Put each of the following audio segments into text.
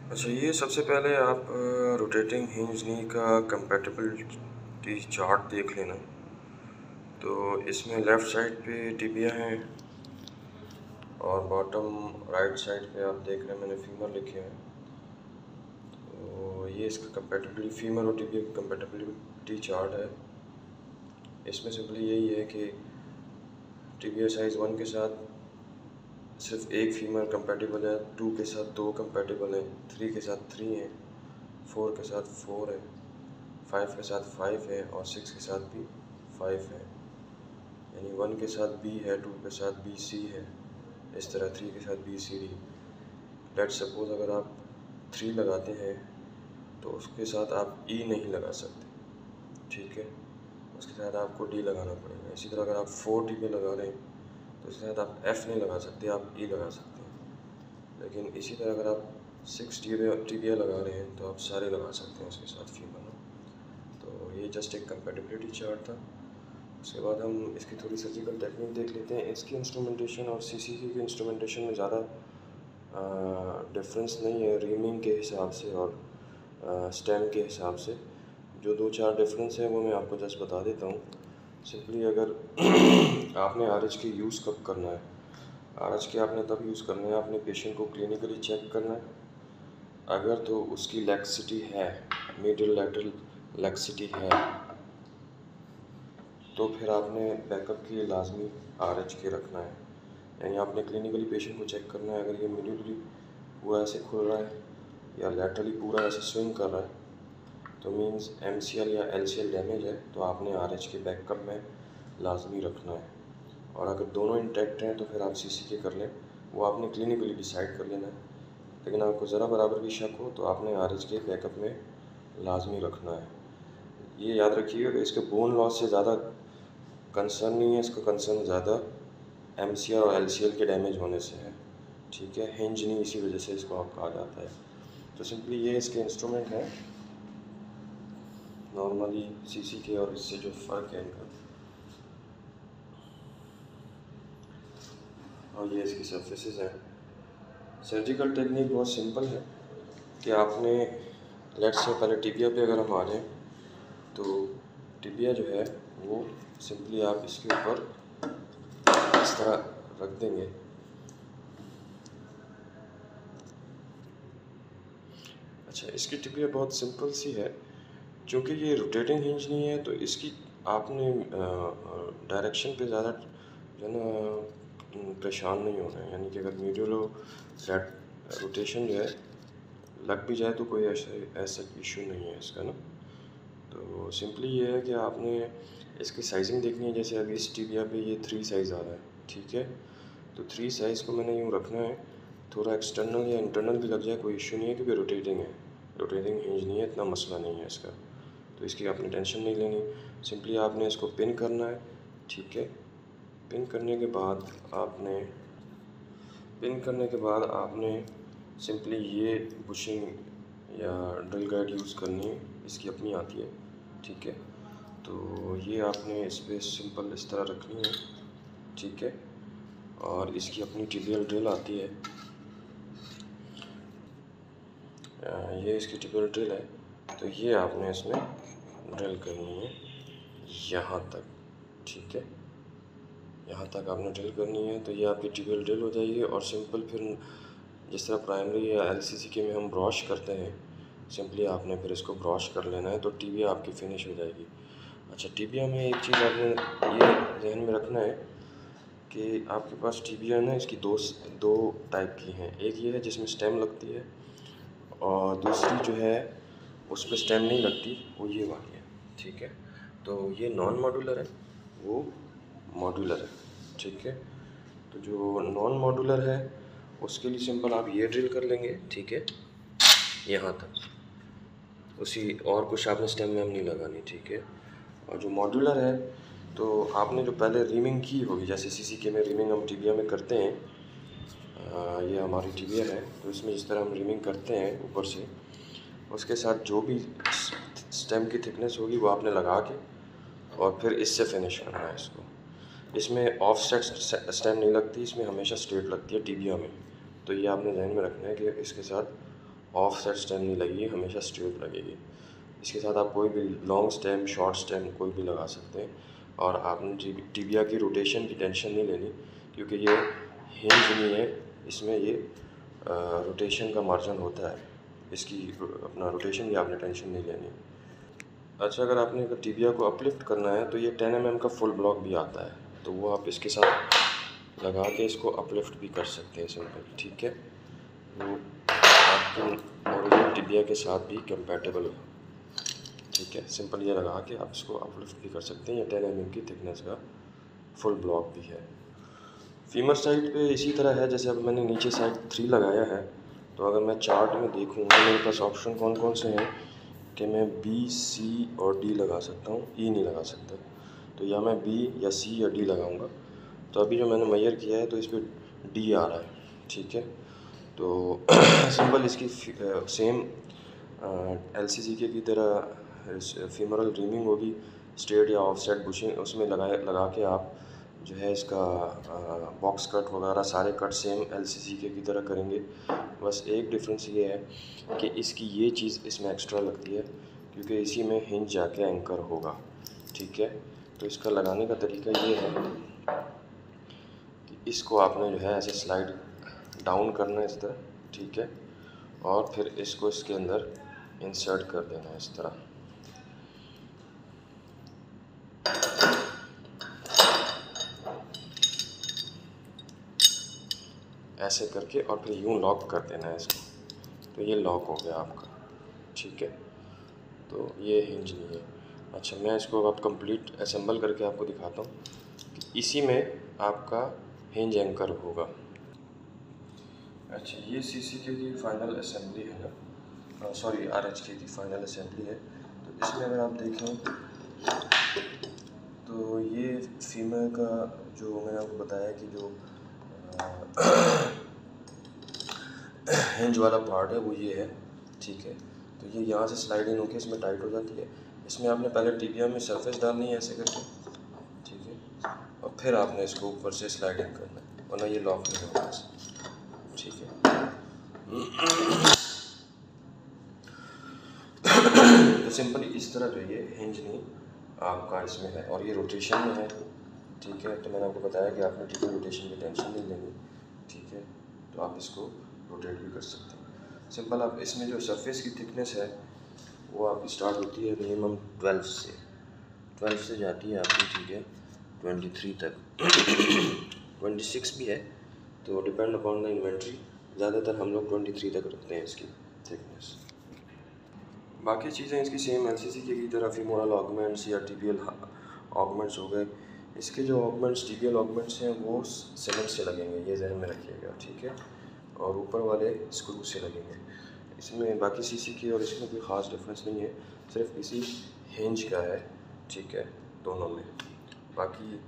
अच्छा, ये सबसे पहले आप रोटेटिंग हिंज नी का कंपैटिबिलिटी चार्ट देख लेना। तो इसमें लेफ़्ट साइड पे टिबिया हैं और बॉटम राइट साइड पे आप देख रहे हैं मैंने फीमर लिखे हैं। तो ये इसका कंपैटिबिलिटी फीमर और टिबिया का कंपैटिबिलिटी चार्ट है। इसमें सिंपली यही है कि टिबिया साइज़ 1 के साथ सिर्फ एक फीमर कंपैटिबल है, 2 के साथ 2 कंपैटिबल है, 3 के साथ 3 है, 4 के साथ 4 है, 5 के साथ 5 है और 6 के साथ भी 5 है। यानी 1 के साथ B है, 2 के साथ B C है, इस तरह 3 के साथ B C D। Let suppose अगर आप 3 लगाते हैं तो उसके साथ आप E नहीं लगा सकते, ठीक है, उसके साथ आपको D लगाना पड़ेगा। इसी तरह अगर आप 4 टिबिया लगा रहे हैं तो उसके साथ आप F नहीं लगा सकते, आप E लगा सकते हैं। लेकिन इसी तरह अगर आप 6 टिबिया लगा रहे हैं तो आप सारे लगा सकते हैं उसके साथ फीमर। तो ये जस्ट एक कंपैटिबिलिटी चार्ट था। उसके बाद हम इसकी थोड़ी सर्जिकल टेक्निक देख लेते हैं। इसकी इंस्ट्रूमेंटेशन और सीसीसी की इंस्ट्रूमेंटेशन में ज़्यादा डिफरेंस नहीं है रीमिंग के हिसाब से और स्टेम के हिसाब से। जो 2-4 डिफरेंस है वो मैं आपको जस्ट बता देता हूँ। सिंपली अगर आपने आरएच के यूज़ कब करना है, आरएच के आपने तब यूज़ करना है आपने पेशेंट को क्लिनिकली चेक करना है। अगर तो उसकी लैक्सिटी है, मीडियल लैटरल लैक्सिटी है, तो फिर आपने बैकअप के लिए लाजमी आरएच के रखना है। यानी आपने क्लिनिकली पेशेंट को चेक करना है। अगर ये मीडियली पूरा ऐसे खुल रहा है या लैटरली पूरा ऐसे स्विंग कर रहा है तो मींस एमसीएल या एलसीएल डैमेज है, तो आपने आरएच के बैकअप में लाजमी रखना है। और अगर दोनों इंटैक्ट हैं तो फिर आप सीसीके कर लें, वो आपने क्लिनिकली डिसाइड कर लेना है। लेकिन आपको ज़रा बराबर भी शक हो तो आपने आरएच के बैकअप में लाजमी रखना है। ये याद रखिएगा कि इसके बोन लॉस से ज़्यादा कंसर्न नहीं है, इसका कंसर्न ज़्यादा एमसीएल और एलसीएल के डैमेज होने से है, ठीक है। हिंज नहीं इसी वजह से इसको आप कहा जाता है। तो सिंपली ये इसके इंस्ट्रूमेंट हैं नॉर्मली सीसी के, और इससे जो फ़र्क है इनका। और ये इसकी सर्फेसेस हैं। सर्जिकल टेक्निक बहुत सिंपल है कि आपने लेट्स से पहले टिबिया पे अगर हम आ जाएँ तो टिबिया जो है वो सिंपली आप इसके ऊपर इस तरह रख देंगे। अच्छा, इसकी टिबिया बहुत सिंपल सी है, क्योंकि ये रोटेटिंग हिंज नहीं है तो इसकी आपने डायरेक्शन पे ज़्यादा जो है ना परेशान नहीं होना है। यानी कि अगर मीडियो रोटेशन जो है लग भी जाए तो कोई ऐसा इशू नहीं है इसका ना। तो सिंपली ये है कि आपने इसकी साइजिंग देखनी है। जैसे अभी इस टिबिया पे ये 3 साइज़ आ रहा है, ठीक है। तो 3 साइज़ को मैंने यूँ रखना है, थोड़ा एक्सटर्नल या इंटरनल भी लग जाए कोई इशू नहीं है, क्योंकि रोटेटिंग है, रोटेटिंग हिंज नहीं है, इतना मसला नहीं है इसका। तो इसकी आपने टेंशन नहीं लेनी। सिंपली आपने इसको पिन करना है, ठीक है। पिन करने के बाद आपने सिंपली ये बुशिंग या ड्रिल गाइड यूज़ करनी है, इसकी अपनी आती है, ठीक है। तो ये आपने इस पर सिंपल इस तरह रखनी है, ठीक है। और इसकी अपनी टिबियल ड्रिल आती है, ये इसकी टिबियल ड्रिल है। तो ये आपने इसमें ड्रिल करनी है यहाँ तक, ठीक है। यहाँ तक आपने ड्रिल करनी है। तो ये आपकी टिबियल ड्रिल हो जाएगी। और सिंपल फिर जिस तरह प्राइमरी या एलसीसी में हम ब्रश करते हैं, सिंपली आपने फिर इसको ब्रश कर लेना है तो टिबिया आपकी फिनिश हो जाएगी। अच्छा, टिबिया में एक चीज़ आपने ये ध्यान में रखना है कि आपके पास टिबिया ना इसकी दो टाइप की हैं। एक ये है जिसमें स्टेम लगती है और दूसरी जो है उस पर स्टेम नहीं लगती, वो ये वाली है, ठीक है। तो ये नॉन मॉड्यूलर है, वो मॉड्यूलर है, ठीक है। तो जो नॉन मॉड्यूलर है उसके लिए सिंपल आप ये ड्रिल कर लेंगे, ठीक है, यहाँ तक। उसी और कुछ आपने स्टेम में हम नहीं लगानी, ठीक है। और जो मॉड्यूलर है तो आपने जो पहले रीमिंग की होगी, जैसे सीसीके में रीमिंग हम टिबिया में करते हैं, ये हमारी टिबिया है तो इसमें इस तरह हम रीमिंग करते हैं ऊपर से, उसके साथ जो भी स्टेम की थिकनेस होगी वो आपने लगा के और फिर इससे फिनिश करना है इसको। इसमें ऑफ सेट स्टेम नहीं लगती, इसमें हमेशा स्ट्रेट लगती है टिबिया में। तो ये आपने ध्यान में रखना है कि इसके साथ ऑफ सेट स्टेम नहीं लगेगी, हमेशा स्ट्रेट लगेगी। इसके साथ आप कोई भी लॉन्ग स्टेम, शॉर्ट स्टेम कोई भी लगा सकते हैं। और आपने टिबिया की रोटेशन की टेंशन नहीं लेनी, क्योंकि ये हिंज नहीं है, इसमें ये रोटेशन का मार्जिन होता है। इसकी अपना रोटेशन की आपने टेंशन नहीं लेनी। अच्छा, अगर आपने अगर टिबिया को अपलिफ्ट करना है तो ये 10 mm का फुल ब्लॉक भी आता है, तो वो आप इसके साथ लगा के इसको अपलिफ्ट भी कर सकते हैं सिंपल, ठीक है। वो आपके ओरिजिनल टिबिया के साथ भी कंपैटिबल हो, ठीक है। सिंपल ये लगा के आप इसको अपलिफ्ट भी कर सकते हैं। ये 10 mm की थिकनेस का फुल ब्लॉक भी है। फीमर साइड पे इसी तरह है, जैसे अब मैंने नीचे साइड 3 लगाया है, तो अगर मैं चार्ट में देखूँ तो मेरे पास ऑप्शन कौन कौन से हैं कि मैं B, C और D लगा सकता हूँ, E नहीं लगा सकता। तो या मैं B या C या D लगाऊंगा। तो अभी जो मैंने मेजर किया है तो इस पर D आ रहा है, ठीक है। तो सिंपल इसकी सेम LCC की तरह फीमरल रीमिंग होगी, स्ट्रेट या ऑफसेट बुशिंग, उसमें लगा के आप जो है इसका बॉक्स कट वगैरह सारे कट सेम LCC की तरह करेंगे। बस एक डिफरेंस ये है कि इसकी ये चीज़ इसमें एक्स्ट्रा लगती है, क्योंकि इसी में हिंज जाके एंकर होगा, ठीक है। तो इसका लगाने का तरीका ये है कि इसको आपने जो है ऐसे स्लाइड डाउन करना है इस तरह, ठीक है, और फिर इसको इसके अंदर इंसर्ट कर देना है इस तरह। ऐसे करके और फिर यूँ लॉक कर देना है इसको, तो ये लॉक हो गया आपका, ठीक है। तो ये हिंज नहीं है। अच्छा, मैं इसको अब कंप्लीट असेंबल करके आपको दिखाता हूँ कि इसी में आपका हिंज एंकर होगा। अच्छा, ये CCK की फ़ाइनल असेंबली है ना, सॉरी RHK की फ़ाइनल असेंबली है। तो इसमें अगर आप देखें तो ये फीमेल का जो मैंने आपको बताया कि जो हिंज वाला पार्ट है वो ये है, ठीक है। तो ये यहाँ से स्लाइड इन होकर इसमें टाइट हो जाती है। इसमें आपने पहले टिबिया में सरफेस डालनी है ऐसे करके, ठीक है, और फिर आपने इसको ऊपर से स्लाइड इन करना है, वरना ये लॉक नहीं होगा, ठीक है। तो सिंपली इस तरह जो ये हिंज नहीं आपका इसमें है, और ये रोटेशन में है, ठीक है। तो मैंने आपको बताया कि आपने टिबिया रोटेशन की टेंशन नहीं लेनी, ठीक है। तो आप इसको रोटेट भी कर सकते हैं। सिंपल आप इसमें जो सरफेस की थिकनेस है वो आपकी स्टार्ट होती है मिनिमम 12 से जाती है आपकी, ठीक है, 23 तक 26 भी है, तो डिपेंड अपॉन द इन्वेंट्री। ज़्यादातर हम लोग 23 तक रखते हैं इसकी थिकनेस। बाकी चीज़ें इसकी सेम LCC की तरह फीमोरल ऑगमेंट्स या टिबियल ऑगमेंट्स हो गए। इसके जो ऑगमेंट्स, टिबियल ऑगमेंट्स हैं वो सीमेंट से लगेंगे, ये जहन में रखिएगा, ठीक है, और ऊपर वाले स्क्रू से लगेंगे। इसमें बाकी CCK और इसमें कोई ख़ास डिफरेंस नहीं है, सिर्फ इसी हिंज का है, ठीक है, दोनों में। बाकी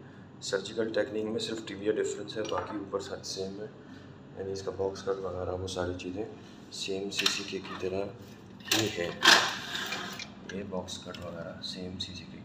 सर्जिकल टेक्निक में सिर्फ टिबिया डिफरेंस है, बाकी ऊपर साथ सेम है, यानी इसका बॉक्स कट वगैरह वो सारी चीज़ें सेम CCK की तरह ही है। ये बॉक्स कट वगैरह सेम CCK